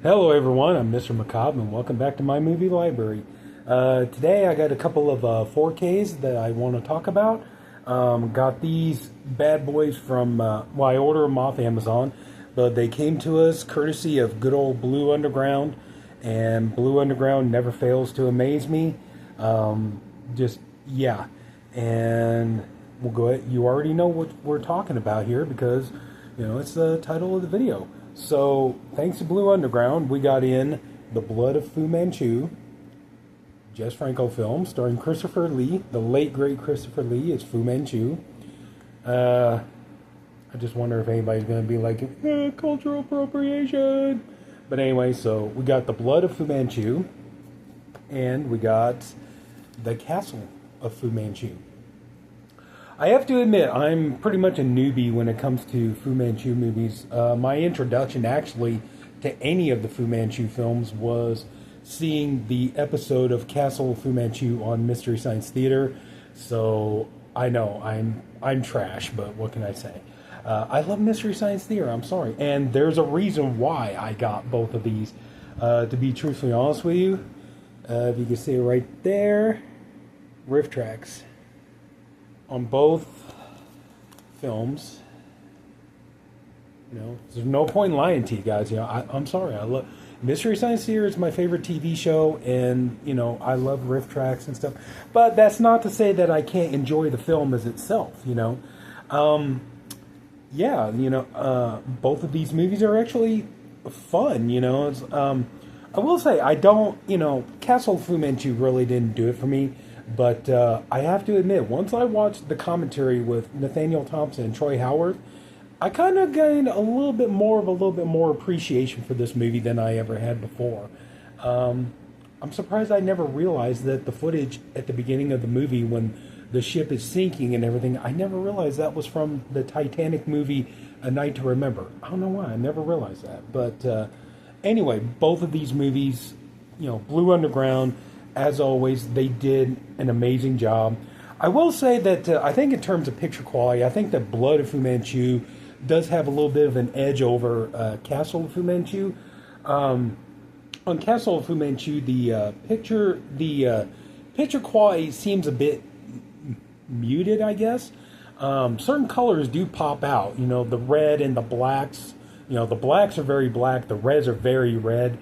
Hello, everyone. I'm Mr. Macabre, and welcome back to my movie library. Today, I got a couple of 4Ks that I want to talk about. Got these bad boys from, I ordered them off Amazon, but they came to us courtesy of good old Blue Underground, and Blue Underground never fails to amaze me. Yeah. And we'll go ahead. You already know what we're talking about here because, it's the title of the video. So, thanks to Blue Underground, we got in The Blood of Fu Manchu, Jess Franco film, starring Christopher Lee, the late great Christopher Lee as Fu Manchu. I just wonder if anybody's going to be like, cultural appropriation. But anyway, so we got The Blood of Fu Manchu, and we got The Castle of Fu Manchu. I have to admit, I'm pretty much a newbie when it comes to Fu Manchu movies. My introduction, actually, to any of the Fu Manchu films was seeing the episode of Castle of Fu Manchu on Mystery Science Theater. So, I know, I'm trash, but what can I say? I love Mystery Science Theater, I'm sorry. And there's a reason why I got both of these. To be truthfully honest with you, if you can see it right there, riff tracks on both films. There's no point in lying to you guys. I'm sorry. I love Mystery Science Theater is my favorite TV show, and I love riff tracks and stuff. But that's not to say that I can't enjoy the film as itself. Both of these movies are actually fun. I will say I don't. Castle of Fu Manchu really didn't do it for me. But I have to admit, once I watched the commentary with Nathaniel Thompson and Troy Howarth, I kind of gained a little bit more appreciation for this movie than I ever had before. I'm surprised I never realized that the footage at the beginning of the movie when the ship is sinking and everything, I never realized that was from the Titanic movie A Night to Remember. I don't know why, I never realized that. But anyway, both of these movies, Blue Underground, as always, they did an amazing job. I will say that I think in terms of picture quality, I think that Blood of Fu Manchu does have a little bit of an edge over Castle of Fu Manchu. On Castle of Fu Manchu, the picture quality seems a bit muted, I guess. Certain colors do pop out. The red and the blacks. The blacks are very black. The reds are very red.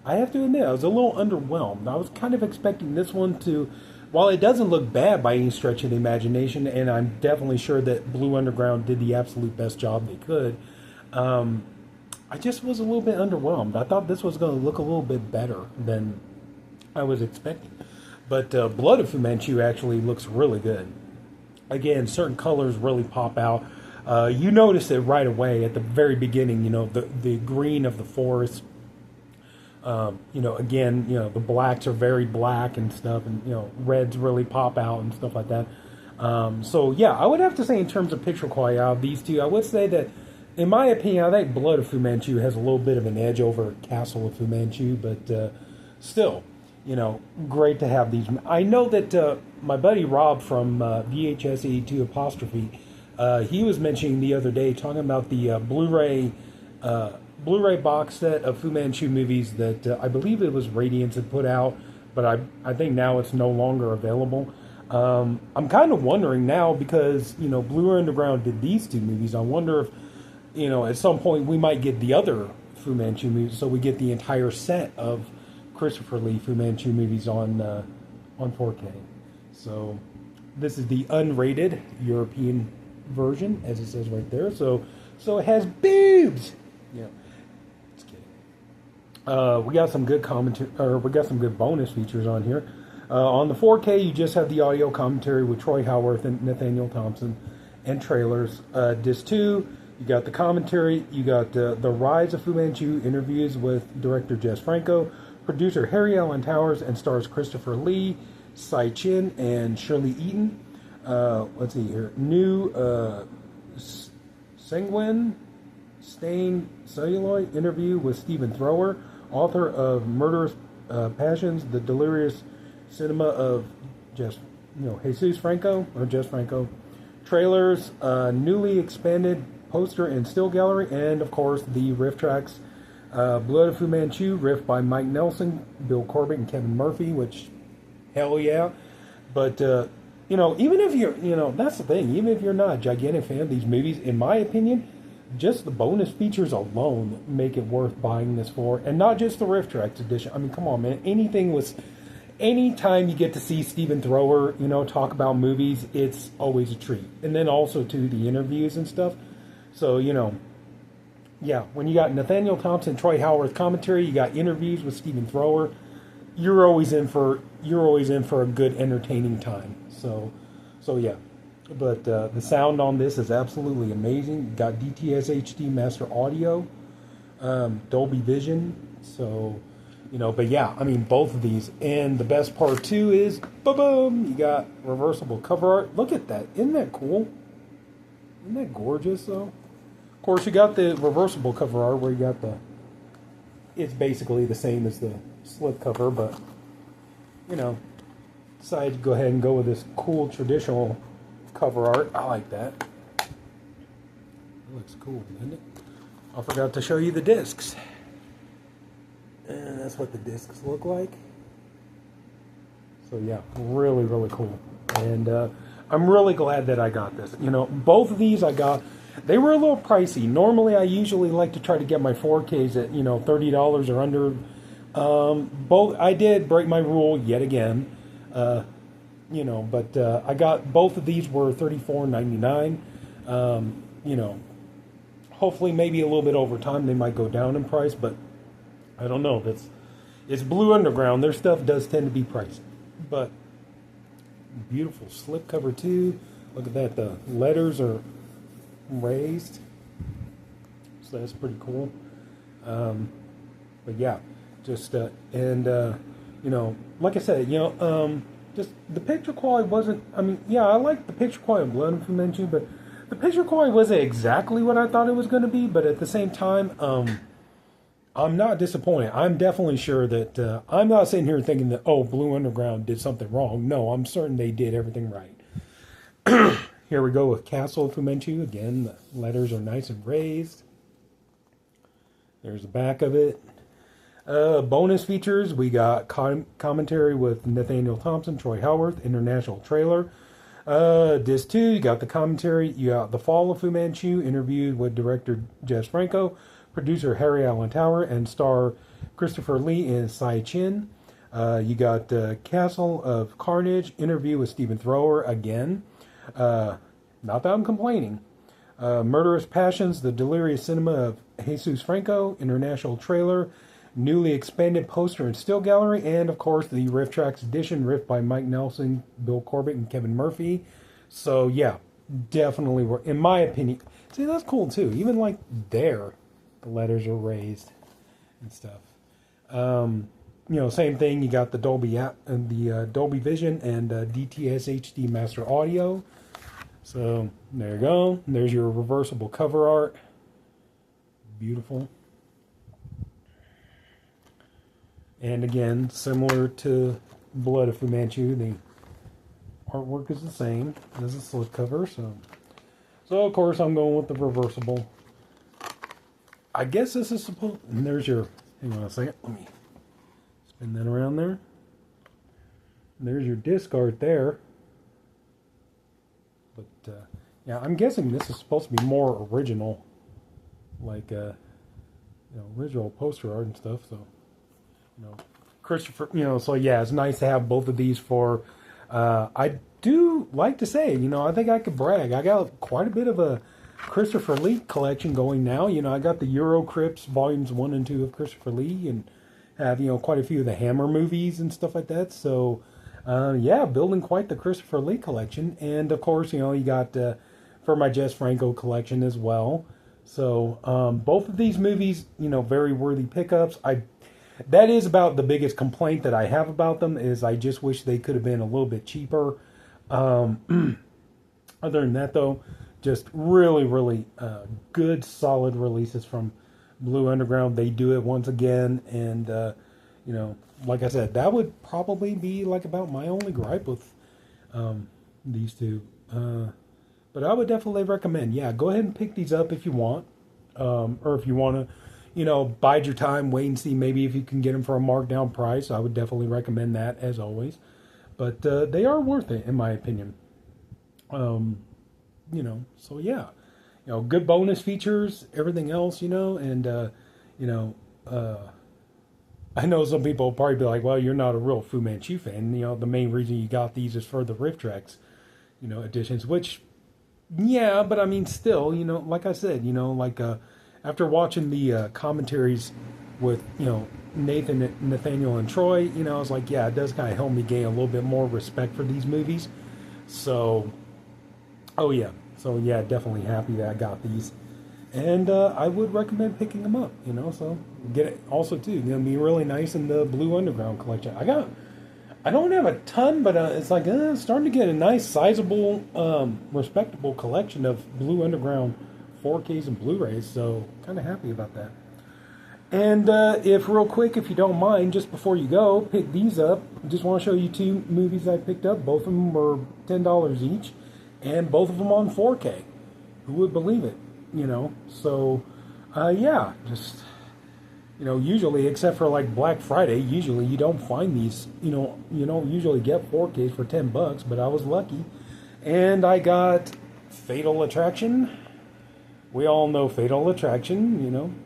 I have to admit, I was a little underwhelmed. I was kind of expecting this one to, while it doesn't look bad by any stretch of the imagination, and I'm definitely sure that Blue Underground did the absolute best job they could, I just was a little bit underwhelmed. I thought this was going to look a little bit better than I was expecting. But Blood of Fu Manchu actually looks really good. Again, certain colors really pop out. You notice it right away at the very beginning, the green of the forest. The blacks are very black and stuff, and reds really pop out and stuff like that. I would have to say in terms of picture quality out of these two, I would say that, in my opinion, I think Blood of Fu Manchu has a little bit of an edge over Castle of Fu Manchu, but still, great to have these. I know that my buddy Rob from VHS 82 Apostrophe, he was mentioning the other day, talking about the Blu-ray box set of Fu Manchu movies that I believe it was Radiance had put out, but I think now it's no longer available. I'm kind of wondering now because, Blue Underground did these two movies. I wonder if, at some point we might get the other Fu Manchu movies, so we get the entire set of Christopher Lee Fu Manchu movies on 4K. So this is the unrated European version, as it says right there. So it has boobs. Yeah. We got some good commentary, or we got some good bonus features on here. On the 4K, you just have the audio commentary with Troy Howarth and Nathaniel Thompson, and trailers. Disc 2, you got the commentary. You got the Rise of Fu Manchu interviews with director Jess Franco, producer Harry Allen Towers, and stars Christopher Lee, Sai Chin, and Shirley Eaton. Let's see here. New Sanguine Stained Celluloid interview with Stephen Thrower, author of Murderous Passions, The Delirious Cinema of Jesus Franco, or Jess Franco. Trailers, newly expanded poster and still gallery, and of course the riff tracks. Blood of Fu Manchu, riff by Mike Nelson, Bill Corbett, and Kevin Murphy, which, hell yeah. But, even if you're, that's the thing, even if you're not a gigantic fan of these movies, in my opinion, just the bonus features alone make it worth buying this for. And not just the riff tracks edition. I mean, come on, man. Anytime you get to see Stephen Thrower, talk about movies, it's always a treat. And then also, too, the interviews and stuff. So, yeah, when you got Nathaniel Thompson, Troy Howarth commentary, you got interviews with Stephen Thrower, you're always in for a good entertaining time. So yeah. But the sound on this is absolutely amazing. You got DTS HD Master Audio, Dolby Vision. So, but yeah, I mean both of these. And the best part too is, boom, you got reversible cover art. Look at that. Isn't that cool? Isn't that gorgeous though? Of course, you got the reversible cover art where you got it's basically the same as the slip cover, but, decided to go ahead and go with this cool traditional cover art. I like that. It looks cool, doesn't it? I forgot to show you the discs. And that's what the discs look like. So yeah, really, really cool. And I'm really glad that I got this. Both of these I got. They were a little pricey. Normally, I usually like to try to get my 4Ks at, $30 or under. Both I did break my rule yet again. But I got both of these were $34.99. Hopefully, maybe a little bit over time they might go down in price, but I don't know. It's Blue Underground. Their stuff does tend to be pricey, but beautiful slipcover too. Look at that. The letters are raised, so that's pretty cool. But yeah, just like I said, just the picture quality wasn't. I mean, yeah, I like the picture quality of Blood of Fu Manchu, but the picture quality wasn't exactly what I thought it was going to be. But at the same time, I'm not disappointed. I'm definitely sure that I'm not sitting here thinking that Blue Underground did something wrong. No, I'm certain they did everything right. Here we go with Castle of Fu Manchu. Again, the letters are nice and raised. There's the back of it. Bonus features, we got commentary with Nathaniel Thompson, Troy Howarth, international trailer. Disc 2, you got the commentary. You got The Fall of Fu Manchu, interviewed with director Jess Franco, producer Harry Allen Tower, and star Christopher Lee and Sai Chin. You got Castle of Carnage, interview with Stephen Thrower again. Not that I'm complaining. Murderous Passions, the delirious cinema of Jesus Franco, international trailer, newly expanded poster and still gallery, and of course the Riff Tracks edition, riff by Mike Nelson, Bill Corbett, and Kevin Murphy. So yeah, definitely, in my opinion. See, that's cool too. Even like there, the letters are raised and stuff. Same thing. You got the Dolby app and the Dolby Vision and DTS HD Master Audio. So there you go. There's your reversible cover art. Beautiful. And again, similar to Blood of Fu Manchu, the artwork is the same as the slipcover. So of course I'm going with the reversible. I guess this is supposed. And there's your. Hang on a second. Let me spin that around there. And there's your disc art there. But yeah, I'm guessing this is supposed to be more original, like original poster art and stuff. So. Christopher, so yeah, it's nice to have both of these for, I do like to say, I think I could brag. I got quite a bit of a Christopher Lee collection going now. I got the Eurocrypts volumes 1 and 2 of Christopher Lee, and have, quite a few of the Hammer movies and stuff like that. So, yeah, building quite the Christopher Lee collection. And of course, you got, for my Jess Franco collection as well. So, both of these movies, very worthy pickups. That is about the biggest complaint that I have about them, is I just wish they could have been a little bit cheaper. Other than that, though, just really, really good, solid releases from Blue Underground. They do it once again, and, like I said, that would probably be like about my only gripe with these two. But I would definitely recommend, yeah, go ahead and pick these up if you want. Or if you want to, bide your time, wait and see maybe if you can get them for a markdown price. I would definitely recommend that as always. But they are worth it, in my opinion. So yeah, good bonus features, everything else, and I know some people will probably be like, well, you're not a real Fu Manchu fan. The main reason you got these is for the Rift Tracks, editions, which, yeah, but I mean, still, like I said, after watching the commentaries with, Nathan, Nathaniel, and Troy, I was like, yeah, it does kind of help me gain a little bit more respect for these movies. So, oh yeah. So yeah, definitely happy that I got these. And I would recommend picking them up, so get it also too. Be really nice in the Blue Underground collection. I don't have a ton, but it's like starting to get a nice, sizable, respectable collection of Blue Underground 4Ks and Blu-rays. So kind of happy about that. And if real quick, if you don't mind, just before you go, pick these up. I just want to show you two movies I picked up. Both of them were $10 each, and both of them on 4K. Who would believe it? So yeah, just usually, except for like Black Friday, usually you don't find these. You don't usually get 4Ks for $10, but I was lucky, and I got Fatal Attraction. We all know Fatal Attraction,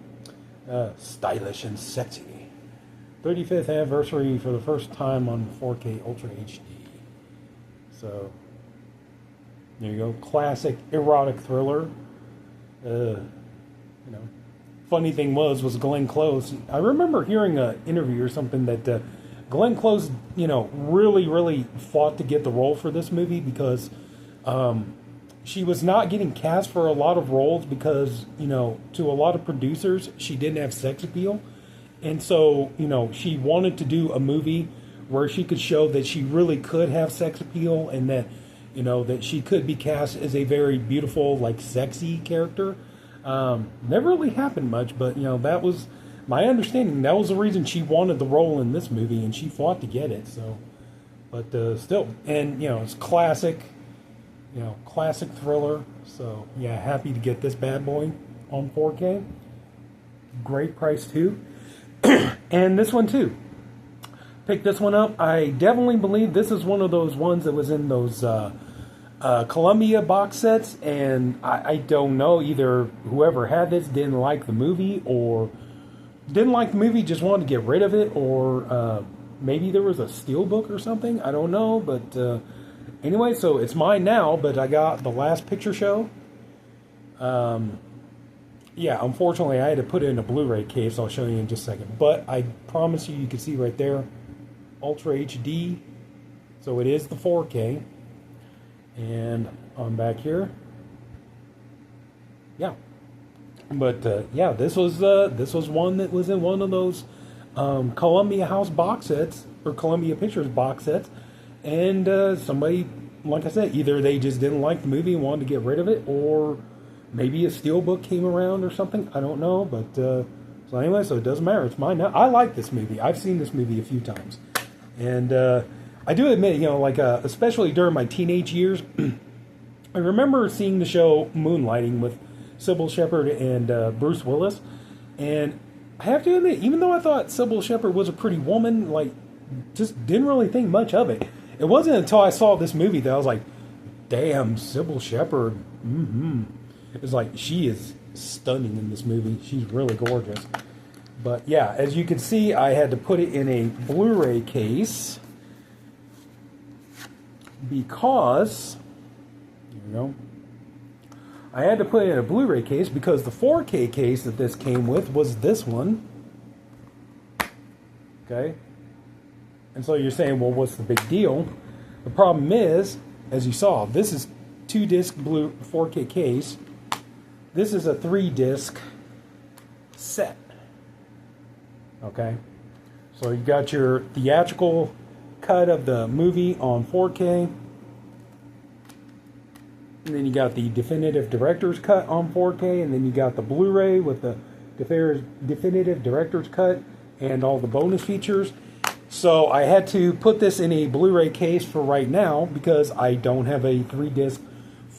stylish and sexy. 35th anniversary for the first time on 4K Ultra HD. So there you go, classic erotic thriller. Funny thing was Glenn Close. I remember hearing an interview or something that Glenn Close, really, really fought to get the role for this movie because she was not getting cast for a lot of roles because, to a lot of producers, she didn't have sex appeal. And so, she wanted to do a movie where she could show that she really could have sex appeal and that, that she could be cast as a very beautiful, like, sexy character. Never really happened much, but, that was my understanding. That was the reason she wanted the role in this movie, and she fought to get it, so. But still, and, it's classic, classic thriller. So, yeah, happy to get this bad boy on 4K. Great price, too. And this one, too. Picked this one up. I definitely believe this is one of those ones that was in those Columbia box sets, and I don't know, either whoever had this didn't like the movie, or didn't like the movie, just wanted to get rid of it, or maybe there was a steelbook or something, I don't know, but anyway, so it's mine now, but I got the Last Picture Show. Yeah, unfortunately I had to put it in a Blu-ray case, I'll show you in just a second, but I promise you can see right there, Ultra HD, so it is the 4K. And on back here, yeah. But yeah, this was one that was in one of those Columbia House box sets or Columbia Pictures box sets, and somebody, like I said, either they just didn't like the movie and wanted to get rid of it, or maybe a steelbook came around or something. I don't know, but so anyway, so it doesn't matter. It's mine now. I like this movie. I've seen this movie a few times, and I do admit, especially during my teenage years, I remember seeing the show Moonlighting with Sybil Shepherd and Bruce Willis, and I have to admit, even though I thought Sybil Shepherd was a pretty woman, like, just didn't really think much of it. It wasn't until I saw this movie that I was like, damn, Sybil Shepherd, It's like, she is stunning in this movie. She's really gorgeous. But yeah, as you can see, I had to put it in a Blu-ray case, because, I had to put it in a Blu-ray case because the 4K case that this came with was this one. Okay? And so you're saying, well, what's the big deal? The problem is, as you saw, this is 2-disc 4K case. This is a 3-disc set. Okay? So you got your theatrical cut of the movie on 4K, and then you got the definitive director's cut on 4K, and then you got the Blu-ray with the definitive director's cut and all the bonus features. So I had to put this in a Blu-ray case for right now because I don't have a 3-disc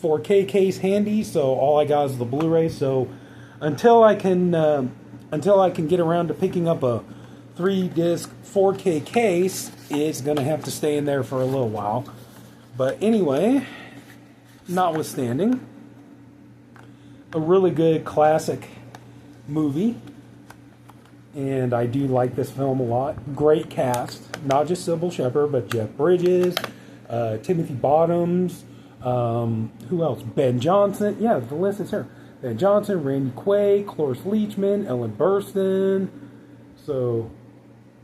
4K case handy, so all I got is the Blu-ray. So until I can get around to picking up a 3-disc 4K case, it's gonna have to stay in there for a little while. But anyway, notwithstanding, a really good classic movie, and I do like this film a lot. Great cast, not just Sybil Shepherd, but Jeff Bridges, Timothy Bottoms, who else? Ben Johnson. Yeah, the list is here. Ben Johnson, Randy Quaid, Cloris Leachman, Ellen Burstyn. So,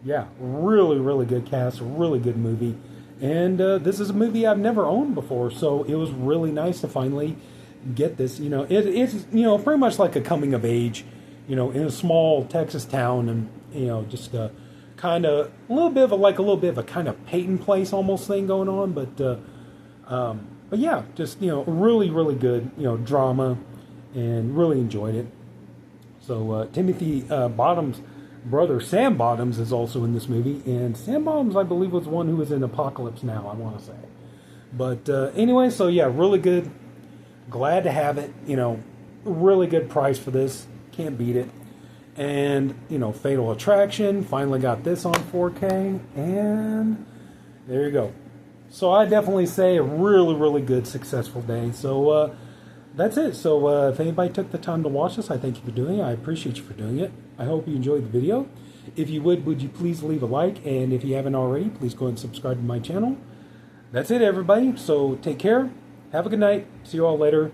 yeah, really, really good cast, really good movie. And this is a movie I've never owned before, so it was really nice to finally get this. You know, it's pretty much like a coming of age, in a small Texas town, and just kind of a little bit of a kind of Peyton Place almost thing going on, but yeah, just really, really good drama, and really enjoyed it. So Timothy Bottoms' brother Sam Bottoms is also in this movie, and Sam Bottoms, I believe, was one who was in Apocalypse Now, I want to say. But anyway, so yeah, really good. Glad to have it. Really good price for this. Can't beat it. And Fatal Attraction. Finally got this on 4K, and there you go. So I definitely say a really, really good, successful day. So that's it. So if anybody took the time to watch this, I thank you for doing it. I appreciate you for doing it. I hope you enjoyed the video. If you would you please leave a like? And if you haven't already, please go ahead and subscribe to my channel. That's it, everybody. So take care. Have a good night. See you all later.